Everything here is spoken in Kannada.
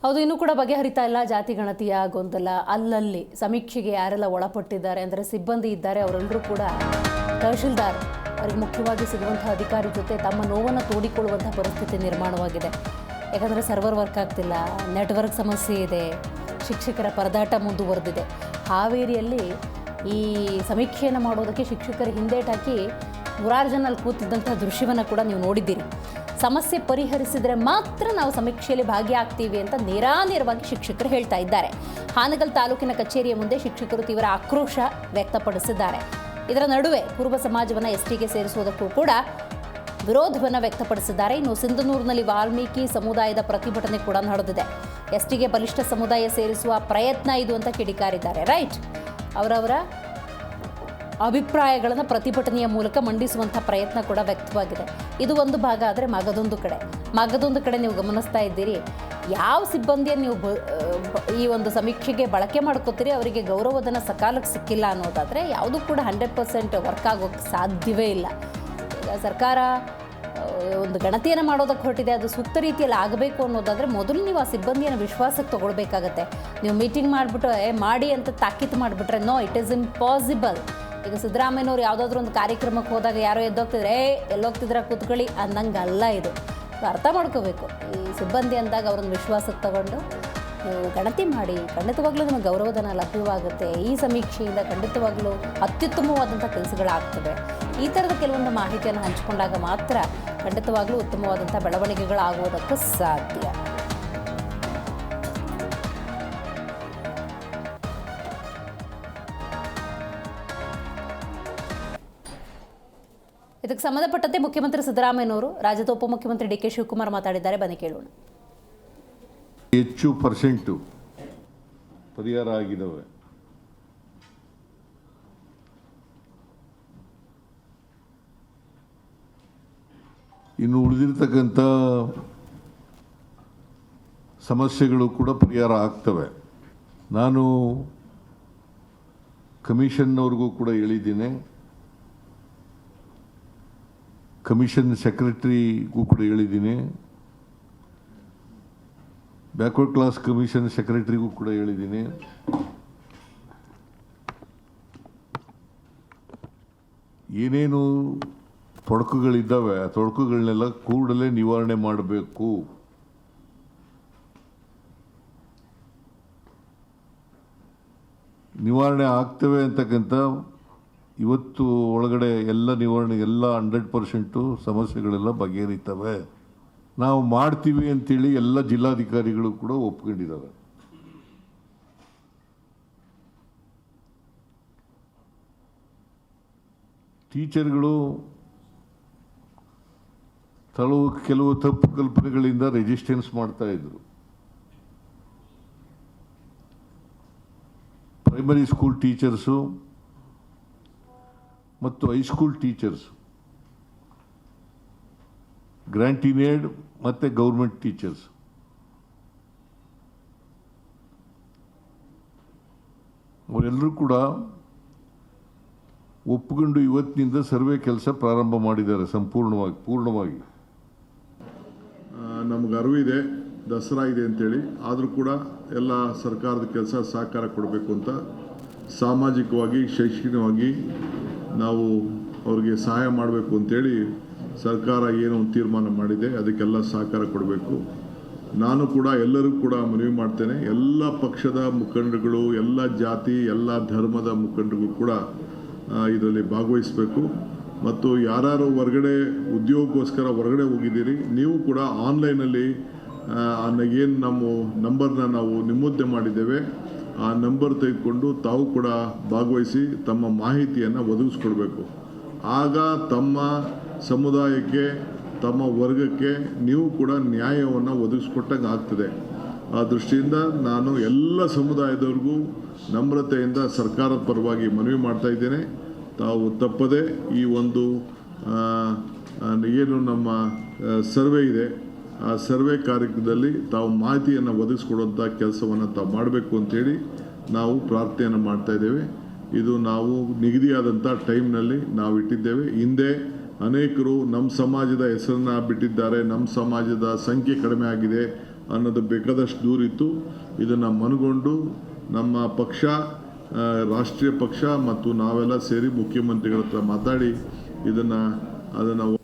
ಹೌದು, ಇನ್ನೂ ಕೂಡ ಬಗೆಹರಿತಾ ಇಲ್ಲ ಜಾತಿ ಗಣತಿಯ ಗೊಂದಲ. ಅಲ್ಲಲ್ಲಿ ಸಮೀಕ್ಷೆಗೆ ಯಾರೆಲ್ಲ ಒಳಪಟ್ಟಿದ್ದಾರೆ ಅಂದರೆ ಸಿಬ್ಬಂದಿ ಇದ್ದಾರೆ, ಅವರೆಲ್ಲರೂ ಕೂಡ ತಹಶೀಲ್ದಾರ್ ಅವರಿಗೆ ಮುಖ್ಯವಾಗಿ ಸಿಗುವಂತಹ ಅಧಿಕಾರಿ ಜೊತೆ ತಮ್ಮ ನೋವನ್ನು ತೋಡಿಕೊಳ್ಳುವಂಥ ಪರಿಸ್ಥಿತಿ ನಿರ್ಮಾಣವಾಗಿದೆ. ಯಾಕಂದರೆ ಸರ್ವರ್ ವರ್ಕ್ ಆಗ್ತಿಲ್ಲ, ನೆಟ್ವರ್ಕ್ ಸಮಸ್ಯೆ ಇದೆ, ಶಿಕ್ಷಕರ ಪರದಾಟ ಮುಂದುವರೆದಿದೆ. ಹಾವೇರಿಯಲ್ಲಿ ಈ ಸಮೀಕ್ಷೆಯನ್ನು ಮಾಡೋದಕ್ಕೆ ಶಿಕ್ಷಕರು ಹಿಂದೇಟಾಕಿ ನೂರಾರು ಜನ ಅಲ್ಲಿ ಕೂತಿದ್ದಂಥ ದೃಶ್ಯವನ್ನು ಕೂಡ ನೀವು ನೋಡಿದ್ದೀರಿ. ಸಮಸ್ಯೆ ಪರಿಹರಿಸಿದರೆ ಮಾತ್ರ ನಾವು ಸಮೀಕ್ಷೆಯಲ್ಲಿ ಭಾಗಿಯಾಗ್ತೀವಿ ಅಂತ ನೇರಾನೇರವಾಗಿ ಶಿಕ್ಷಕರು ಹೇಳ್ತಾ ಇದ್ದಾರೆ. ಹಾನಗಲ್ ತಾಲೂಕಿನ ಕಚೇರಿಯ ಮುಂದೆ ಶಿಕ್ಷಕರು ತೀವ್ರ ಆಕ್ರೋಶ ವ್ಯಕ್ತಪಡಿಸಿದ್ದಾರೆ. ಇದರ ನಡುವೆ ಕುರುಬ ಸಮಾಜವನ್ನು ಎಸ್ಟಿಗೆ ಸೇರಿಸುವುದಕ್ಕೂ ಕೂಡ ವಿರೋಧವನ್ನು ವ್ಯಕ್ತಪಡಿಸಿದ್ದಾರೆ. ಇನ್ನು ಸಿಂಧನೂರಿನಲ್ಲಿ ವಾಲ್ಮೀಕಿ ಸಮುದಾಯದ ಪ್ರತಿಭಟನೆ ಕೂಡ ನಡೆದಿದೆ. ಎಸ್ಟಿಗೆ ಬಲಿಷ್ಠ ಸಮುದಾಯ ಸೇರಿಸುವ ಪ್ರಯತ್ನ ಇದು ಅಂತ ಕಿಡಿಕಾರಿದ್ದಾರೆ. ರೈಟ್, ಅವರವರ ಅಭಿಪ್ರಾಯಗಳನ್ನು ಪ್ರತಿಭಟನೆಯ ಮೂಲಕ ಮಂಡಿಸುವಂಥ ಪ್ರಯತ್ನ ಕೂಡ ವ್ಯಕ್ತವಾಗಿದೆ. ಇದು ಒಂದು ಭಾಗ. ಆದರೆ ಮಗದೊಂದು ಕಡೆ ನೀವು ಗಮನಿಸ್ತಾ ಇದ್ದೀರಿ, ಯಾವ ಸಿಬ್ಬಂದಿಯನ್ನು ನೀವು ಈ ಒಂದು ಸಮೀಕ್ಷೆಗೆ ಬಳಕೆ ಮಾಡ್ಕೋತೀರಿ ಅವರಿಗೆ ಗೌರವಧನ ಸಕಾಲಕ್ಕೆ ಸಿಕ್ಕಿಲ್ಲ ಅನ್ನೋದಾದರೆ ಯಾವುದೂ ಕೂಡ 100% ವರ್ಕ್ ಆಗೋಕ್ಕೆ ಸಾಧ್ಯವೇ ಇಲ್ಲ. ಈಗ ಸರ್ಕಾರ ಒಂದು ಗಣತಿಯನ್ನು ಮಾಡೋದಕ್ಕೆ ಹೊರಟಿದೆ, ಅದು ಸೂಕ್ತ ರೀತಿಯಲ್ಲಿ ಆಗಬೇಕು ಅನ್ನೋದಾದರೆ ಮೊದಲು ನೀವು ಆ ಸಿಬ್ಬಂದಿಯನ್ನು ವಿಶ್ವಾಸಕ್ಕೆ ತೊಗೊಳ್ಬೇಕಾಗತ್ತೆ. ನೀವು ಮೀಟಿಂಗ್ ಮಾಡಿಬಿಟ್ಟು ಮಾಡಿ ಅಂತ ತಾಕೀತು ಮಾಡಿಬಿಟ್ರೆ ನೋ, ಇಟ್ ಈಸ್ ಇಂಪಾಸಿಬಲ್. ಈಗ ಸಿದ್ದರಾಮಯ್ಯನವ್ರು ಯಾವುದಾದ್ರೂ ಒಂದು ಕಾರ್ಯಕ್ರಮಕ್ಕೆ ಹೋದಾಗ ಯಾರೋ ಎದ್ದೋಗ್ತಿದ್ರೆ ಎಲ್ಲೋಗ್ತಿದ್ರೆ ಕೂತ್ಕೊಳ್ಳಿ ಅಂದಂಗೆ ಅಲ್ಲ. ಇದು ಅರ್ಥ ಮಾಡ್ಕೋಬೇಕು. ಈ ಸಿಬ್ಬಂದಿ ಅಂದಾಗ ಅವ್ರನ್ನ ವಿಶ್ವಾಸಕ್ಕೆ ತಗೊಂಡು ನೀವು ಗಣತಿ ಮಾಡಿ, ಖಂಡಿತವಾಗ್ಲೂ ನಿಮಗೆ ಗೌರವಧನ ಲಭ್ಯವಾಗುತ್ತೆ. ಈ ಸಮೀಕ್ಷೆಯಿಂದ ಖಂಡಿತವಾಗ್ಲೂ ಅತ್ಯುತ್ತಮವಾದಂಥ ಕೆಲಸಗಳಾಗ್ತವೆ. ಈ ಥರದ ಕೆಲವೊಂದು ಮಾಹಿತಿಯನ್ನು ಹಂಚಿಕೊಂಡಾಗ ಮಾತ್ರ ಖಂಡಿತವಾಗ್ಲೂ ಉತ್ತಮವಾದಂಥ ಬೆಳವಣಿಗೆಗಳಾಗುವುದಕ್ಕೆ ಸಾಧ್ಯ. ಇದಕ್ಕೆ ಸಂಬಂಧಪಟ್ಟಂತೆ ಮುಖ್ಯಮಂತ್ರಿ ಸಿದ್ದರಾಮಯ್ಯನವರು ರಾಜ್ಯದ ಉಪಮುಖ್ಯಮಂತ್ರಿ ಡಿ ಕೆ ಶಿವಕುಮಾರ್ ಮಾತಾಡಿದ್ದಾರೆ. ಬನ್ನಿ ಕೇಳೋಣ. ಹೆಚ್ಚು ಪರ್ಸೆಂಟು ಪರಿಹಾರ ಆಗಿದ್ದಾವೆ. ಇನ್ನು ಉಳಿದಿರ್ತಕ್ಕಂಥ ಸಮಸ್ಯೆಗಳು ಕೂಡ ಪರಿಹಾರ ಆಗ್ತವೆ. ನಾನು ಕಮಿಷನ್ನವ್ರಿಗೂ ಕೂಡ ಹೇಳಿದ್ದೀನಿ, ಕಮಿಷನ್ ಸೆಕ್ರೆಟರಿಗೂ ಕೂಡ ಹೇಳಿದ್ದೀನಿ, ಬ್ಯಾಕ್ವರ್ಡ್ ಕ್ಲಾಸ್ ಕಮಿಷನ್ ಸೆಕ್ರೆಟರಿಗೂ ಕೂಡ ಹೇಳಿದ್ದೀನಿ. ಏನೇನು ತೊಡಕುಗಳಿದ್ದಾವೆ ಆ ತೊಡಕುಗಳನ್ನೆಲ್ಲ ಕೂಡಲೇ ನಿವಾರಣೆ ಮಾಡಬೇಕು. ನಿವಾರಣೆ ಆಗ್ತವೆ ಅಂತಕ್ಕಂಥ ಇವತ್ತು ಒಳಗಡೆ ಎಲ್ಲ ನಿವಾರಣೆ, ಎಲ್ಲ 100% ಸಮಸ್ಯೆಗಳೆಲ್ಲ ಬಗೆಹರಿತವೆ. ನಾವು ಮಾಡ್ತೀವಿ ಅಂತೇಳಿ ಎಲ್ಲ ಜಿಲ್ಲಾಧಿಕಾರಿಗಳು ಕೂಡ ಒಪ್ಕೊಂಡಿದ್ದಾರೆ. ಟೀಚರ್ಗಳು ಕೆಲವು ತಪ್ಪು ಕಲ್ಪನೆಗಳಿಂದ ರೆಸಿಸ್ಟೆನ್ಸ್ ಮಾಡ್ತಾ ಇದ್ರು. ಪ್ರೈಮರಿ ಸ್ಕೂಲ್ ಟೀಚರ್ಸು ಮತ್ತು ಹೈಸ್ಕೂಲ್ ಟೀಚರ್ಸ್, ಗ್ರಾಂಟ್ ಇನ್ ಏಡ್ ಮತ್ತು ಗೌರ್ಮೆಂಟ್ ಟೀಚರ್ಸ್ ಅವರೆಲ್ಲರೂ ಕೂಡ ಒಪ್ಪಿಕೊಂಡು ಇವತ್ತಿನಿಂದ ಸರ್ವೆ ಕೆಲಸ ಪ್ರಾರಂಭ ಮಾಡಿದ್ದಾರೆ ಪೂರ್ಣವಾಗಿ. ನಮ್ಗೆ ಅರಿವಿದೆ ದಸರಾ ಇದೆ ಅಂತೇಳಿ, ಆದರೂ ಕೂಡ ಎಲ್ಲ ಸರ್ಕಾರದ ಕೆಲಸ ಸಹಕಾರ ಕೊಡಬೇಕು ಅಂತ ಸಾಮಾಜಿಕವಾಗಿ ಶೈಕ್ಷಣಿಕವಾಗಿ ನಾವು ಅವ್ರಿಗೆ ಸಹಾಯ ಮಾಡಬೇಕು ಅಂತೇಳಿ ಸರ್ಕಾರ ಏನೋ ಒಂದು ತೀರ್ಮಾನ ಮಾಡಿದೆ, ಅದಕ್ಕೆಲ್ಲ ಸಹಕಾರ ಕೊಡಬೇಕು. ನಾನು ಕೂಡ ಎಲ್ಲರಿಗೂ ಕೂಡ ಮನವಿ ಮಾಡ್ತೇನೆ, ಎಲ್ಲ ಪಕ್ಷದ ಮುಖಂಡರುಗಳು, ಎಲ್ಲ ಜಾತಿ, ಎಲ್ಲ ಧರ್ಮದ ಮುಖಂಡರುಗಳು ಕೂಡ ಇದರಲ್ಲಿ ಭಾಗವಹಿಸಬೇಕು. ಮತ್ತು ಯಾರು ಹೊರಗಡೆ ಉದ್ಯೋಗಕ್ಕೋಸ್ಕರ ಹೊರಗಡೆ ಹೋಗಿದ್ದೀರಿ, ನೀವು ಕೂಡ ಆನ್ಲೈನಲ್ಲಿ ಏನು ನಮ್ಮ ನಂಬರ್ನ ನಾವು ನಿಮ್ಮುದ್ದೆ ಮಾಡಿದ್ದೇವೆ, ಆ ನಂಬರ್ ತೆಗೆದುಕೊಂಡು ತಾವು ಕೂಡ ಭಾಗವಹಿಸಿ ತಮ್ಮ ಮಾಹಿತಿಯನ್ನು ಒದಗಿಸ್ಕೊಡ್ಬೇಕು. ಆಗ ತಮ್ಮ ಸಮುದಾಯಕ್ಕೆ, ತಮ್ಮ ವರ್ಗಕ್ಕೆ ನೀವು ಕೂಡ ನ್ಯಾಯವನ್ನು ಒದಗಿಸ್ಕೊಟ್ಟಂಗೆ ಆಗ್ತದೆ. ಆ ದೃಷ್ಟಿಯಿಂದ ನಾನು ಎಲ್ಲ ಸಮುದಾಯದವ್ರಿಗೂ ನಮ್ರತೆಯಿಂದ ಸರ್ಕಾರದ ಪರವಾಗಿ ಮನವಿ ಮಾಡ್ತಾ ಇದ್ದೇನೆ. ತಾವು ತಪ್ಪದೆ ಈ ಒಂದು ಏನು ನಮ್ಮ ಸರ್ವೆ ಇದೆ, ಆ ಸರ್ವೆ ಕಾರ್ಯಕ್ರಮದಲ್ಲಿ ತಾವು ಮಾಹಿತಿಯನ್ನು ಒದಗಿಸ್ಕೊಡುವಂಥ ಕೆಲಸವನ್ನು ತಾವು ಮಾಡಬೇಕು ಅಂತೇಳಿ ನಾವು ಪ್ರಾರ್ಥನೆಯನ್ನು ಮಾಡ್ತಾ ಇದ್ದೇವೆ. ಇದು ನಾವು ನಿಗದಿಯಾದಂಥ ಟೈಮ್ನಲ್ಲಿ ನಾವು ಇಟ್ಟಿದ್ದೇವೆ. ಹಿಂದೆ ಅನೇಕರು ನಮ್ಮ ಸಮಾಜದ ಹೆಸರನ್ನು ಬಿಟ್ಟಿದ್ದಾರೆ, ನಮ್ಮ ಸಮಾಜದ ಸಂಖ್ಯೆ ಕಡಿಮೆ ಆಗಿದೆ ಅನ್ನೋದು ಬೇಕಾದಷ್ಟು ದೂರಿತ್ತು. ಇದನ್ನು ಮನಗೊಂಡು ನಮ್ಮ ಪಕ್ಷ, ರಾಷ್ಟ್ರೀಯ ಪಕ್ಷ ಮತ್ತು ನಾವೆಲ್ಲ ಸೇರಿ ಮುಖ್ಯಮಂತ್ರಿಗಳ ಹತ್ರ ಮಾತಾಡಿ ಅದನ್ನು